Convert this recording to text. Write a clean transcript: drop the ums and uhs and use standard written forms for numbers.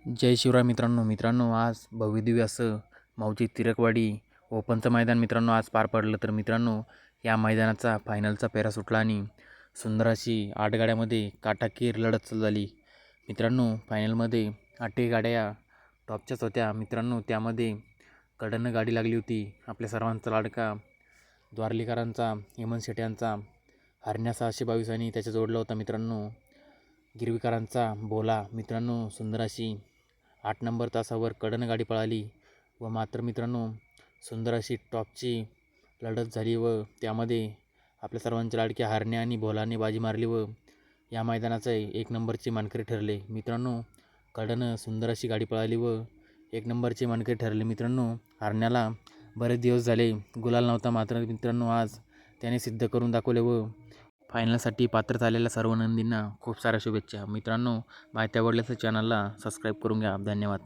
जय शिवराय मित्रांनो आज भव्यदिव्य असं माऊची तिरकवाडी ओपनचं मैदान मित्रांनो आज पार पडलं. तर मित्रांनो या मैदानाचा फायनलचा पेरा सुटला आणि सुंदर अशी 8 गाड्यामध्ये काटाकीर लढत चालू झाली. मित्रांनो फायनलमध्ये 8ही गाड्या टॉपच्याच होत्या. मित्रांनो त्यामध्ये कडनं गाडी लागली होती आपल्या सर्वांचा लाडका द्वारलीकरांचा हेमंत शेट यांचा हरण्या 622 आणि त्याच्या जोडला होता मित्रांनो गिरवीकरांचा बोला. मित्रांनो सुंदर अशी 8 नंबर तासावर कडनं गाडी पळाली व मात्र मित्रांनो सुंदर अशी टॉपची लढत झाली व त्यामध्ये आपल्या सर्वांच्या लाडक्या हरण्या आणि भोलाने बाजी मारली व या मैदानाचे 1 नंबरचे मानकरी ठरले. मित्रांनो कडनं सुंदर अशी गाडी पळाली व 1 नंबरचे मानकरी ठरले. मित्रांनो हरण्याला बरेच दिवस झाले गुलाल नव्हता, मात्र मित्रांनो आज त्याने सिद्ध करून दाखवले व फायनलसाठी पात्र झालेल्या सर्व नंदींना खूप साऱ्या शुभेच्छा. मित्रांनो माहिती आवडल्यास चॅनलला सबस्क्राईब करून घ्या. धन्यवाद.